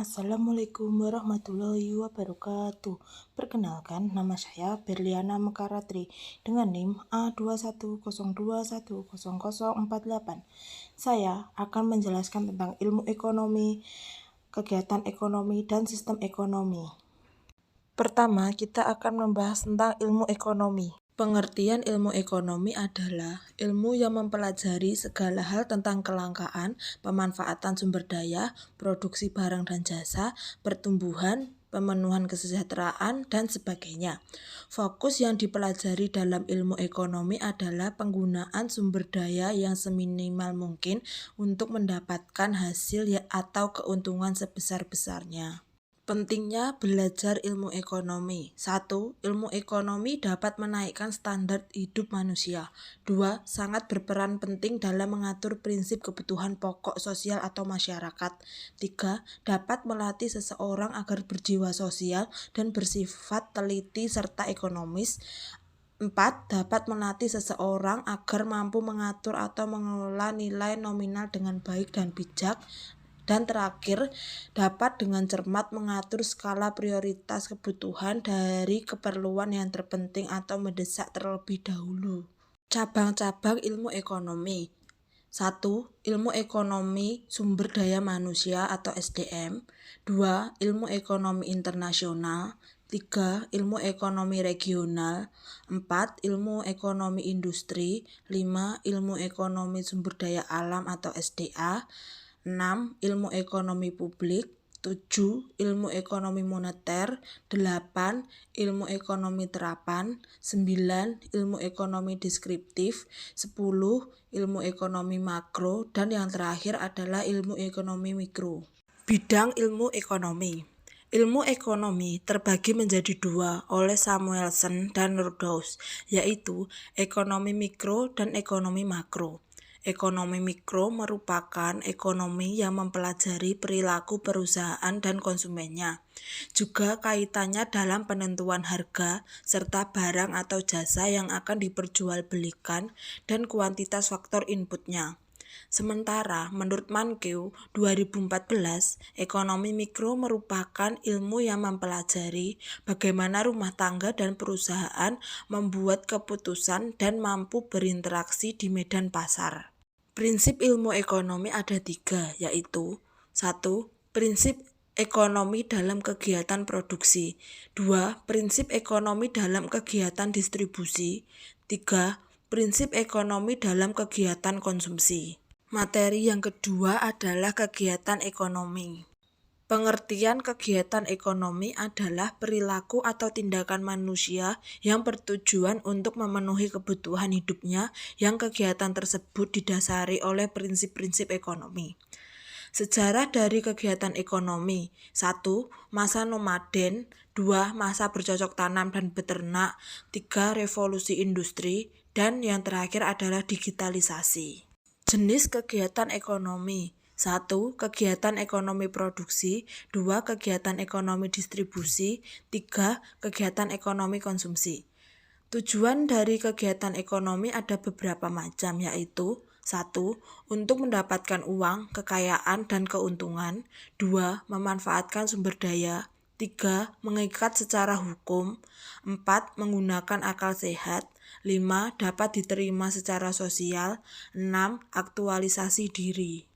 Assalamualaikum warahmatullahi wabarakatuh. Perkenalkan, nama saya Berliana Mekaratri dengan NIM A2102100048. Saya akan menjelaskan tentang ilmu ekonomi, kegiatan ekonomi, dan sistem ekonomi. Pertama, kita akan membahas tentang ilmu ekonomi. Pengertian ilmu ekonomi adalah ilmu yang mempelajari segala hal tentang kelangkaan, pemanfaatan sumber daya, produksi barang dan jasa, pertumbuhan, pemenuhan kesejahteraan, dan sebagainya. Fokus yang dipelajari dalam ilmu ekonomi adalah penggunaan sumber daya yang seminimal mungkin untuk mendapatkan hasil atau keuntungan sebesar-besarnya. Pentingnya belajar ilmu ekonomi. 1. Ilmu ekonomi dapat menaikkan standar hidup manusia. 2. Sangat berperan penting dalam mengatur prinsip kebutuhan pokok sosial atau masyarakat. 3. Dapat melatih seseorang agar berjiwa sosial dan bersifat teliti serta ekonomis. 4. Dapat melatih seseorang agar mampu mengatur atau mengelola nilai nominal dengan baik dan bijak. Dan terakhir, dapat dengan cermat mengatur skala prioritas kebutuhan dari keperluan yang terpenting atau mendesak terlebih dahulu. Cabang-cabang ilmu ekonomi. 1. Ilmu ekonomi sumber daya manusia atau SDM. 2. Ilmu ekonomi internasional. 3. Ilmu ekonomi regional. 4. Ilmu ekonomi industri. 5. Ilmu ekonomi sumber daya alam atau SDA. 6. Ilmu ekonomi publik. 7. Ilmu ekonomi moneter. 8. Ilmu ekonomi terapan. 9. Ilmu ekonomi deskriptif. 10. Ilmu ekonomi makro. Dan yang terakhir adalah ilmu ekonomi mikro. Bidang ilmu ekonomi. Ilmu ekonomi terbagi menjadi dua oleh Samuelson dan Rudolph, yaitu ekonomi mikro dan ekonomi makro. Ekonomi mikro merupakan ekonomi yang mempelajari perilaku perusahaan dan konsumennya. Juga kaitannya dalam penentuan harga, serta barang atau jasa yang akan diperjualbelikan dan kuantitas faktor inputnya. Sementara menurut Mankiw 2014, ekonomi mikro merupakan ilmu yang mempelajari bagaimana rumah tangga dan perusahaan membuat keputusan dan mampu berinteraksi di medan pasar. Prinsip ilmu ekonomi ada 3, yaitu 1. Prinsip ekonomi dalam kegiatan produksi. 2. Prinsip ekonomi dalam kegiatan distribusi. 3. Prinsip ekonomi dalam kegiatan konsumsi. Materi yang kedua adalah kegiatan ekonomi. Pengertian kegiatan ekonomi adalah perilaku atau tindakan manusia yang bertujuan untuk memenuhi kebutuhan hidupnya yang kegiatan tersebut didasari oleh prinsip-prinsip ekonomi. Sejarah dari kegiatan ekonomi. 1. Masa nomaden. 2. Masa bercocok tanam dan beternak. 3. Revolusi industri. Dan yang terakhir adalah digitalisasi. Jenis kegiatan ekonomi. 1. Kegiatan ekonomi produksi. 2. Kegiatan ekonomi distribusi. 3. Kegiatan ekonomi konsumsi. Tujuan dari kegiatan ekonomi ada beberapa macam, yaitu 1. Untuk mendapatkan uang, kekayaan, dan keuntungan. 2. Memanfaatkan sumber daya. 3. Mengikat secara hukum. 4. Menggunakan akal sehat. 5. Dapat diterima secara sosial. 6. Aktualisasi diri.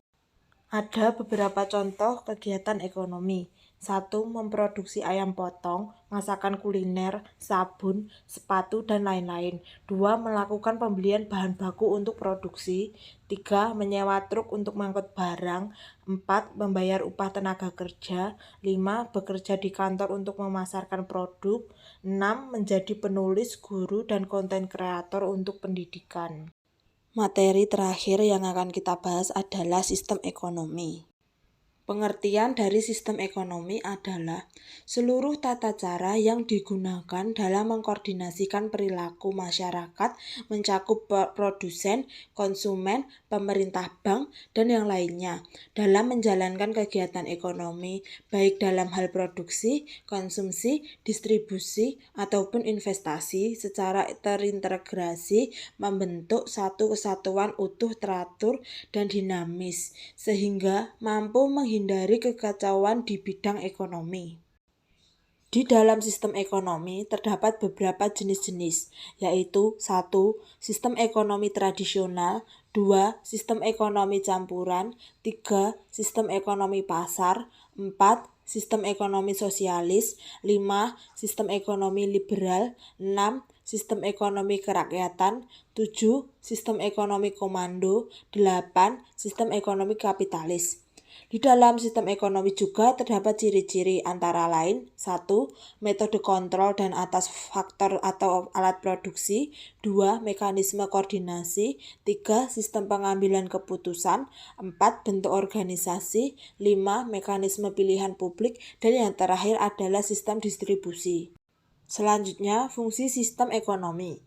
Ada beberapa contoh kegiatan ekonomi. 1. Memproduksi ayam potong, masakan kuliner, sabun, sepatu, dan lain-lain. 2. Melakukan pembelian bahan baku untuk produksi. 3. Menyewa truk untuk mengangkut barang. 4. Membayar upah tenaga kerja. 5. Bekerja di kantor untuk memasarkan produk. 6. Menjadi penulis, guru, dan konten kreator untuk pendidikan. Materi terakhir yang akan kita bahas adalah sistem ekonomi. Pengertian dari sistem ekonomi adalah seluruh tata cara yang digunakan dalam mengkoordinasikan perilaku masyarakat mencakup produsen, konsumen, pemerintah bank, dan yang lainnya dalam menjalankan kegiatan ekonomi baik dalam hal produksi, konsumsi, distribusi, ataupun investasi secara terintegrasi membentuk satu kesatuan utuh teratur dan dinamis sehingga mampu menghindari kekacauan di bidang ekonomi. Di dalam sistem ekonomi terdapat beberapa jenis-jenis, yaitu 1. Sistem ekonomi tradisional, 2. Sistem ekonomi campuran, 3. Sistem ekonomi pasar, 4. Sistem ekonomi sosialis, 5. Sistem ekonomi liberal, 6. Sistem ekonomi kerakyatan, 7. Sistem ekonomi komando, 8. Sistem ekonomi kapitalis. Di dalam sistem ekonomi juga terdapat ciri-ciri antara lain 1. Metode kontrol dan atas faktor atau alat produksi, 2. Mekanisme koordinasi, 3. Sistem pengambilan keputusan, 4. Bentuk organisasi, 5. Mekanisme pilihan publik, dan yang terakhir adalah sistem distribusi. Selanjutnya, fungsi sistem ekonomi.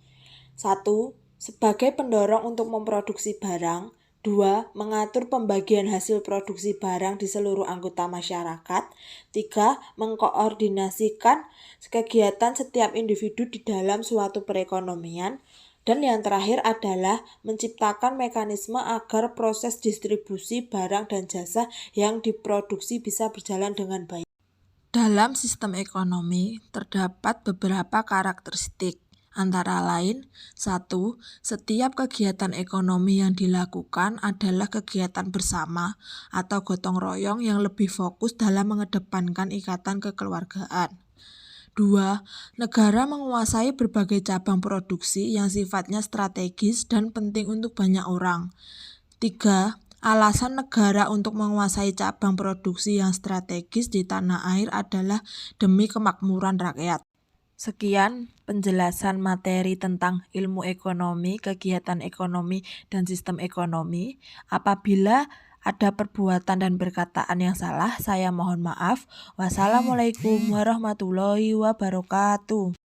1. Sebagai pendorong untuk memproduksi barang. 2. Mengatur pembagian hasil produksi barang di seluruh anggota masyarakat. 3. Mengkoordinasikan kegiatan setiap individu di dalam suatu perekonomian. Dan yang terakhir adalah menciptakan mekanisme agar proses distribusi barang dan jasa yang diproduksi bisa berjalan dengan baik. Dalam sistem ekonomi terdapat beberapa karakteristik. Antara lain, 1. Setiap kegiatan ekonomi yang dilakukan adalah kegiatan bersama atau gotong royong yang lebih fokus dalam mengedepankan ikatan kekeluargaan. 2. Negara menguasai berbagai cabang produksi yang sifatnya strategis dan penting untuk banyak orang. 3. Alasan negara untuk menguasai cabang produksi yang strategis di tanah air adalah demi kemakmuran rakyat. Sekian penjelasan materi tentang ilmu ekonomi, kegiatan ekonomi, dan sistem ekonomi. Apabila ada perbuatan dan perkataan yang salah, saya mohon maaf. Wassalamualaikum warahmatullahi wabarakatuh.